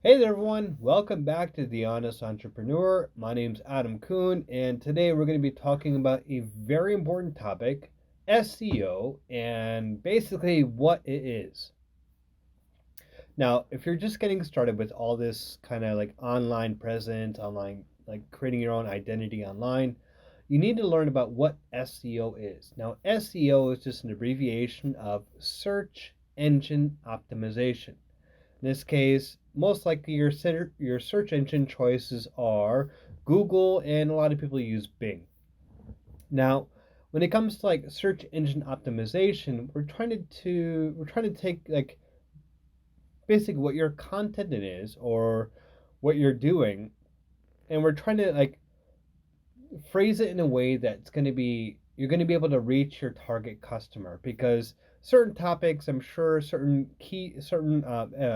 Hey there, everyone. Welcome back to The Honest Entrepreneur. My name's Adam Kuhn, and today we're going to be talking about a very important topic, SEO, and basically what it is. Now, if you're just getting started with all this kind of like online presence, online, like creating your own identity online, you need to learn about what SEO is. Now, SEO is just an abbreviation of search engine optimization. In this case, most likely your search engine choices are Google, and a lot of people use Bing. Now, when it comes to like search engine optimization, we're trying to take like basically what your content is or what you're doing, and we're trying to like phrase it in a way that's going to be you're going to be able to reach your target customer, because certain topics, I'm sure, certain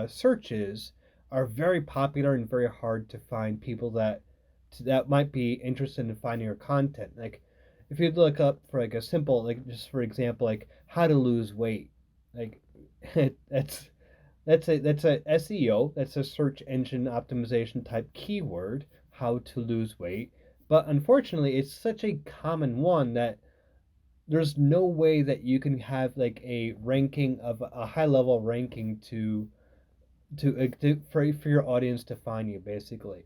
searches are very popular and very hard to find people that might be interested in finding your content. Like if you look up for like a simple, like just for example, like how to lose weight, like that's that's a SEO, that's a search engine optimization type keyword, how to lose weight. But unfortunately, it's such a common one that there's no way that you can have like a ranking of a high level ranking for your audience to find you basically.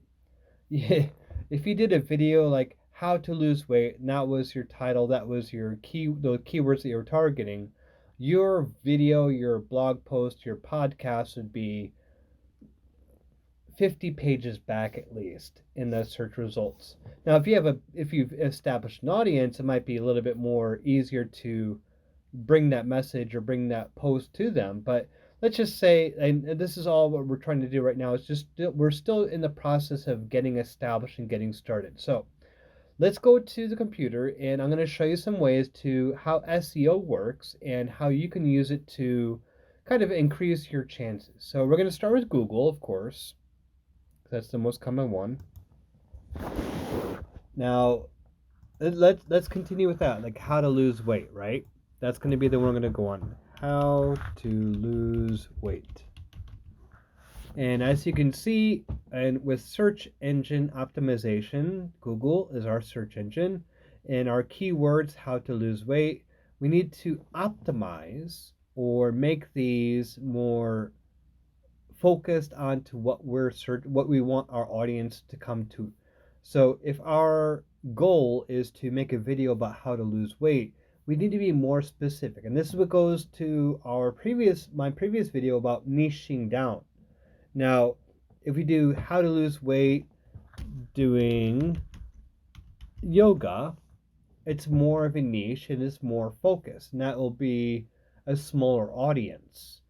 Yeah, if you did a video like how to lose weight, and that was your title, that was the keywords that you're targeting, your video, your blog post, your podcast would be 50 pages back at least in the search results. Now, if you've established an audience, it might be a little bit more easier to bring that message or bring that post to them. But let's just say, and this is all what we're trying to do right now, is just we're still in the process of getting established and getting started. So let's go to the computer, and I'm going to show you some ways to how SEO works and how you can use it to kind of increase your chances. So we're going to start with Google, of course. That's the most common one. Now, let's continue with that, like how to lose weight, right? That's going to be the one we're going to go on. How to lose weight. And as you can see, and with search engine optimization, Google is our search engine, and our keywords, how to lose weight, we need to optimize or make these more focused onto what we want our audience to come to. So if our goal is to make a video about how to lose weight, we need to be more specific. And this is what goes to my previous video about niching down. Now, if we do how to lose weight doing yoga, it's more of a niche and it's more focused, and that will be a smaller audience.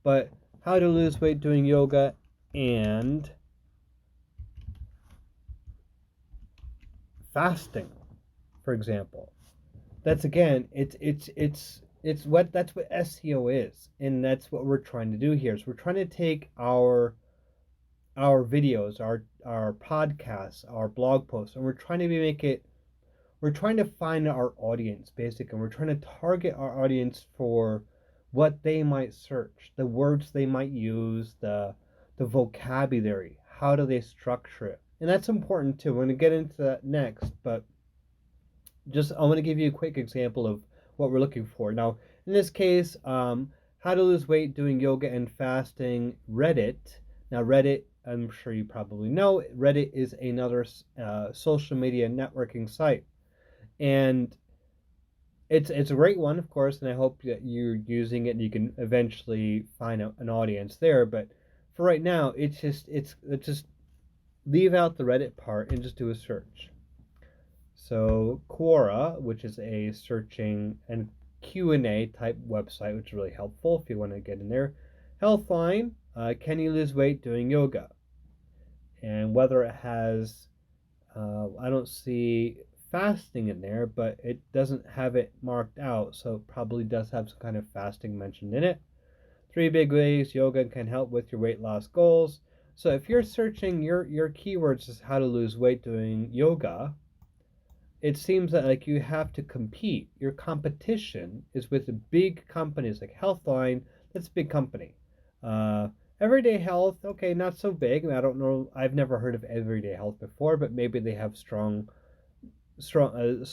But how to lose weight doing yoga and fasting, for example. That's again, that's what SEO is, and that's what we're trying to do here. So we're trying to take our videos, our podcasts, our blog posts, and we're trying to find our audience basically, and we're trying to target our audience for what they might search, the words they might use, the vocabulary, how do they structure it. And that's important too. We're going to get into that next, but just I want to give you a quick example of what we're looking for. Now, in this case, how to lose weight doing yoga and fasting, Reddit. Now, Reddit, I'm sure you probably know, Reddit is another social media networking site, and it's a great one, of course, and I hope that you're using it and you can eventually find an audience there. But for right now, it's just leave out the Reddit part and just do a search. So Quora, which is a searching and Q&A type website, which is really helpful if you want to get in there. Healthline, can you lose weight doing yoga? And whether it has, I don't see fasting in there, but it doesn't have it marked out, so it probably does have some kind of fasting mentioned in it. 3 big ways yoga can help with your weight loss goals. So if you're searching your keywords is how to lose weight doing yoga, it seems that like you have to compete. Your competition is with the big companies like Healthline. That's a big company. Uh, Everyday health, okay, not so big. I don't know. I've never heard of everyday health before, but maybe they have strong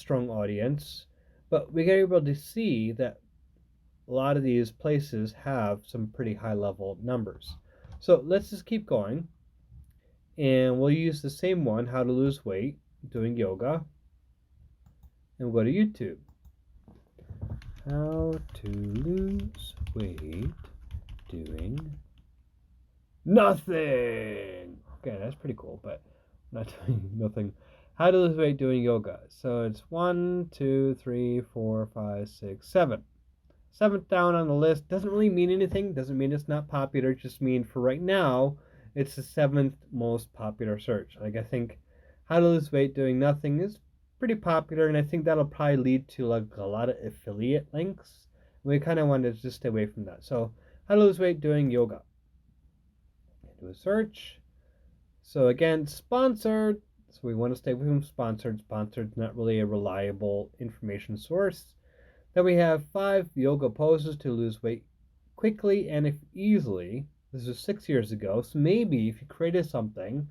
audience. But we get able to see that a lot of these places have some pretty high level numbers. So let's just keep going, and we'll use the same one, how to lose weight doing yoga, and we'll go to YouTube. How to lose weight doing nothing. Okay, that's pretty cool, but not doing nothing. How to lose weight doing yoga. So it's 1, 2, 3, 4, 5, 6, 7. Seventh down on the list doesn't really mean anything. Doesn't mean it's not popular. Just mean for right now, it's the seventh most popular search. Like I think, how to lose weight doing nothing is pretty popular, and I think that'll probably lead to like a lot of affiliate links. We kind of want to just stay away from that. So, how to lose weight doing yoga. Do a search. So again, sponsored. So we want to stay away from sponsored. Sponsored, not really a reliable information source. Then we have 5 yoga poses to lose weight quickly and if easily. This was 6 years ago. So maybe if you created something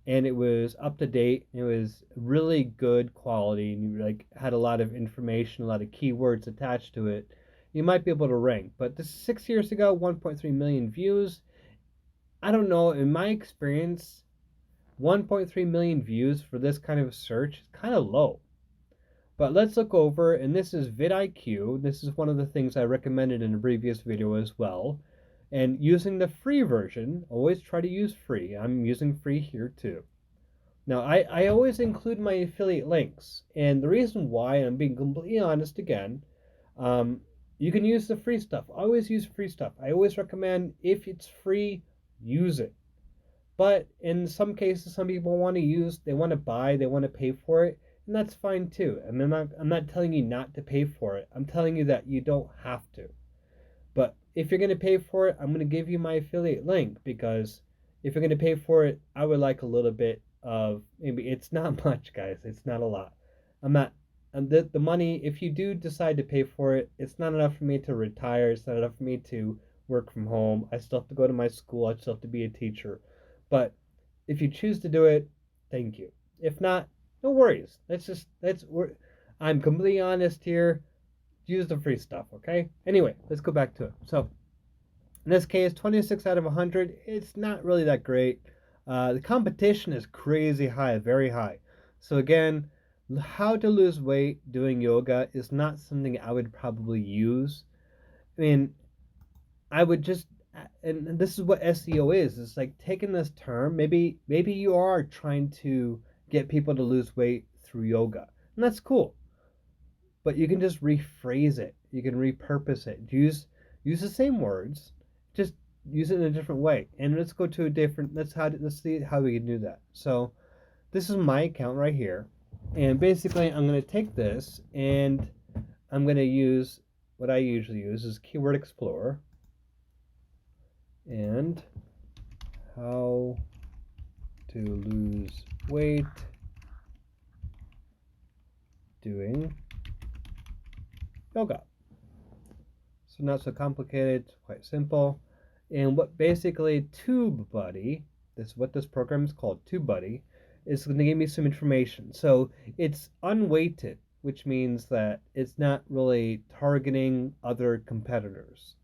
and it was up to date, it was really good quality, and you like had a lot of information, a lot of keywords attached to it, you might be able to rank. But this is 6 years ago, 1.3 million views. I don't know. In my experience, 1.3 million views for this kind of search is kind of low. But let's look over, and this is vidIQ. This is one of the things I recommended in a previous video as well. And using the free version, always try to use free. I'm using free here too. Now, I always include my affiliate links. And the reason why, I'm being completely honest again, um, you can use the free stuff. Always use free stuff. I always recommend if it's free, use it. But in some cases, some people want to use, they want to buy, they want to pay for it, and that's fine too. I mean, I'm not telling you not to pay for it. I'm telling you that you don't have to. But if you're going to pay for it, I'm going to give you my affiliate link, because if you're going to pay for it, I would like a little bit of, maybe it's not much, guys. It's not a lot. I'm not, and the money, if you do decide to pay for it, it's not enough for me to retire. It's not enough for me to work from home. I still have to go to my school. I still have to be a teacher. But if you choose to do it, thank you. If not, no worries. I'm completely honest here. Use the free stuff, okay? Anyway, let's go back to it. So, in this case, 26 out of 100, it's not really that great. The competition is crazy high, very high. So again, how to lose weight doing yoga is not something I would probably use. I mean, I would just, and this is what SEO is. It's like taking this term. Maybe you are trying to get people to lose weight through yoga, and that's cool. But you can just rephrase it. You can repurpose it. Use the same words, just use it in a different way. And let's go to a different. Let's see how we can do that. So this is my account right here, and basically I'm going to take this and I'm going to use what I usually use is Keyword Explorer. And how to lose weight doing yoga. So not so complicated, quite simple. And what basically TubeBuddy, this is what this program is called, TubeBuddy, is going to give me some information. So it's unweighted, which means that it's not really targeting other competitors.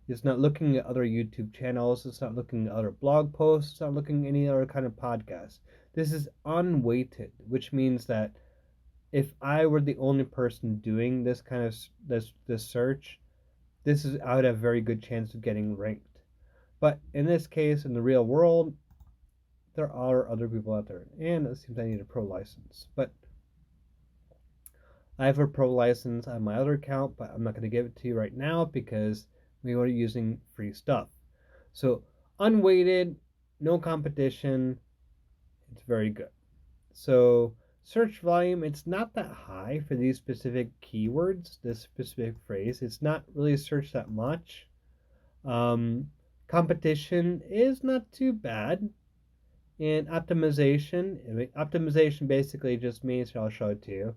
It's not looking at other YouTube channels. It's not looking at other blog posts. It's not looking at any other kind of podcast. This is unweighted, which means that if I were the only person doing this kind of this search, I would have a very good chance of getting ranked. But in this case, in the real world, there are other people out there, and it seems I need a pro license. But I have a pro license on my other account, but I'm not going to give it to you right now because we are using free stuff. So unweighted, no competition, it's very good. So search volume, it's not that high for these specific keywords, this specific phrase. It's not really searched that much. Competition is not too bad. And optimization basically just means, I'll show it to you.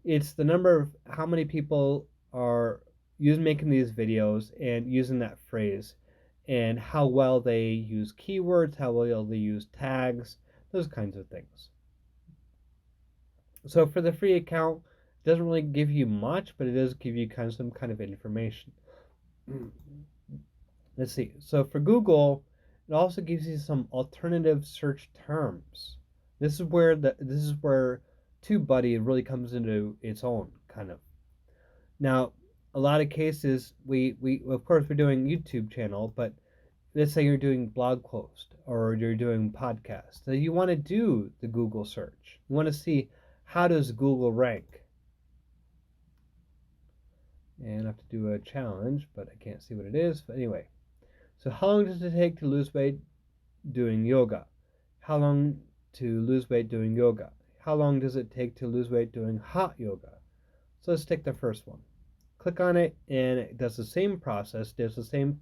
It's the number of how many people are making these videos and using that phrase. and how well they use keywords, how well they use tags, those kinds of things. So for the free account, it doesn't really give you much, but it does give you kind of some kind of information. Let's see. So for Google, it also gives you some alternative search terms. This is where TubeBuddy really comes into its own kind of. Now, a lot of cases we of course we're doing YouTube channel, but let's say you're doing blog post or you're doing podcast. So you want to do the Google search. You want to see how does Google rank. And I have to do a challenge, but I can't see what it is. But anyway, so how long does it take to lose weight doing yoga? How long to lose weight doing yoga? How long does it take to lose weight doing hot yoga? So let's take the first one. Click on it, and it does the same process, does the same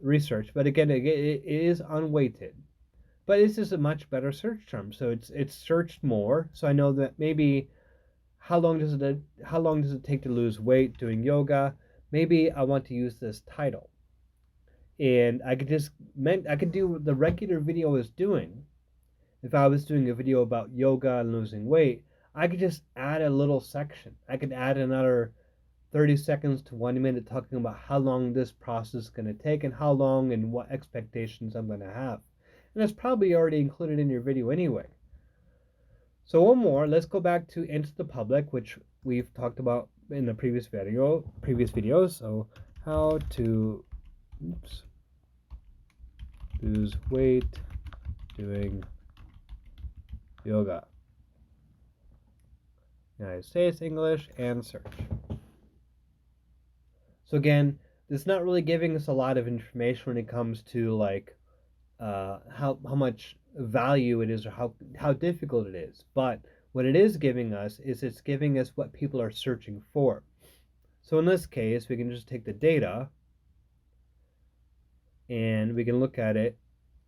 research, but again, it is unweighted. But it's just a much better search term, so it's searched more. So I know that maybe how long does it take to lose weight doing yoga? Maybe I want to use this title, and I could do what the regular video is doing. If I was doing a video about yoga and losing weight, I could just add a little section. I could add another 30 seconds to 1 minute talking about how long this process is going to take and how long and what expectations I'm going to have. And that's probably already included in your video anyway. So one more, let's go back to enter the public, which we've talked about in the previous videos. So how to lose weight doing yoga. United States, English, and search. So again, it's not really giving us a lot of information when it comes to like how much value it is or how difficult it is. But what it is giving us is it's giving us what people are searching for. So in this case, we can just take the data and we can look at it.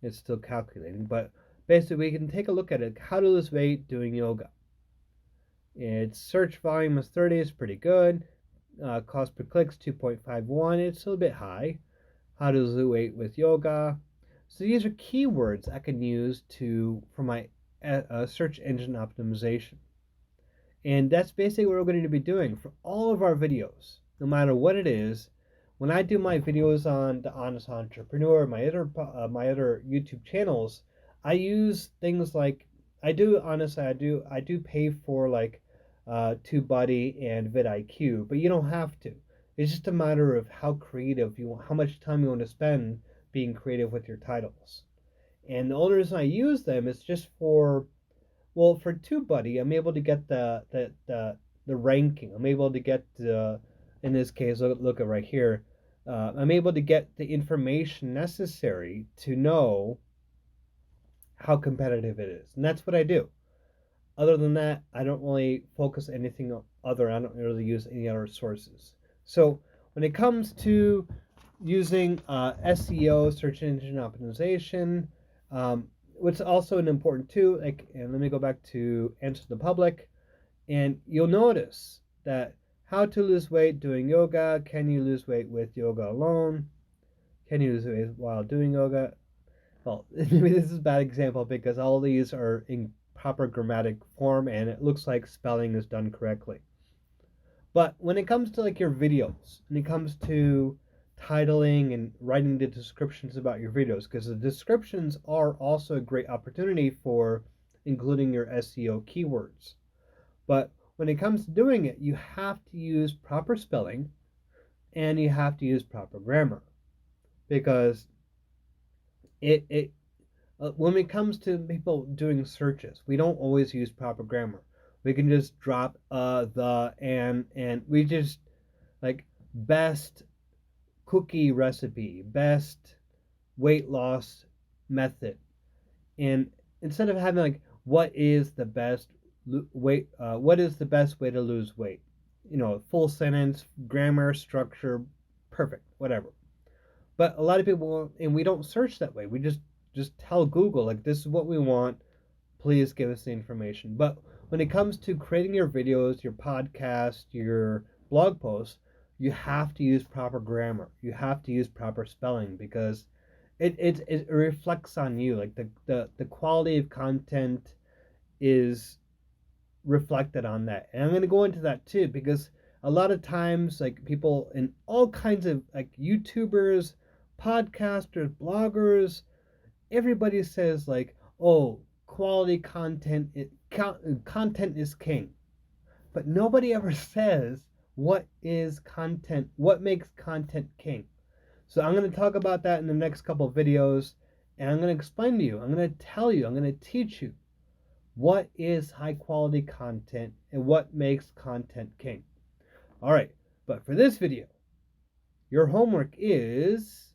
It's still calculating, but basically we can take a look at it. How to lose weight doing yoga. Its search volume is 30, is pretty good. Cost per click is 2.51. It's a little bit high. How to lose weight with yoga. So these are keywords I can use for my search engine optimization. And that's basically what we're going to be doing for all of our videos, no matter what it is. When I do my videos on The Honest Entrepreneur, my other YouTube channels, I use things like I do pay for like TubeBuddy and vidIQ, but you don't have to. It's just a matter of how creative you want, how much time you want to spend being creative with your titles. And the only reason I use them is just for TubeBuddy, I'm able to get the ranking. I'm able to get in this case, look at right here. I'm able to get the information necessary to know how competitive it is, and that's what I do. Other than that, I don't really focus anything other. I don't really use any other sources. So when it comes to using SEO, search engine optimization, what's also an important too, like, and let me go back to answer the public, and you'll notice that how to lose weight doing yoga, can you lose weight with yoga alone, can you lose weight while doing yoga? Well, maybe this is a bad example because all these are in proper grammatic form and it looks like spelling is done correctly. But when it comes to like your videos, when it comes to titling and writing the descriptions about your videos, because the descriptions are also a great opportunity for including your SEO keywords. But when it comes to doing it, you have to use proper spelling and you have to use proper grammar, because when it comes to people doing searches, we don't always use proper grammar. We can just drop the and we just like best cookie recipe, best weight loss method, and instead of having like what is the best way to lose weight, full sentence, grammar, structure, perfect, whatever. But a lot of people won't, and we don't search that way. We just tell Google like this is what we want. Please give us the information. But when it comes to creating your videos, your podcast, your blog posts, you have to use proper grammar. You have to use proper spelling because it reflects on you. Like the quality of content is reflected on that. And I'm going to go into that too because a lot of times like people in all kinds of like YouTubers, podcasters, bloggers, everybody says like, "Oh, quality content is king." But nobody ever says what is content, what makes content king. So I'm going to talk about that in the next couple of videos and I'm going to explain to you, I'm going to tell you, I'm going to teach you what is high quality content and what makes content king. All right, but for this video, your homework is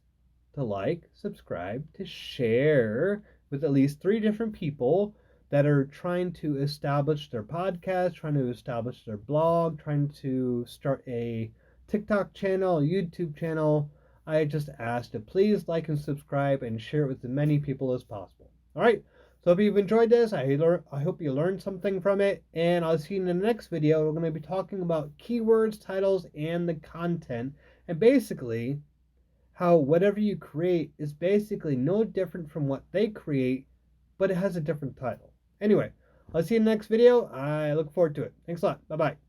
to like, subscribe, to share with at least 3 different people that are trying to establish their podcast, trying to establish their blog, trying to start a TikTok channel, a YouTube channel. I just asked to please like and subscribe and share it with as many people as possible. All right. So if you've enjoyed this, I hope you learned something from it, and I'll see you in the next video. We're going to be talking about keywords, titles, and the content, and basically how whatever you create is basically no different from what they create, but it has a different title. Anyway, I'll see you in the next video. I look forward to it. Thanks a lot. Bye-bye.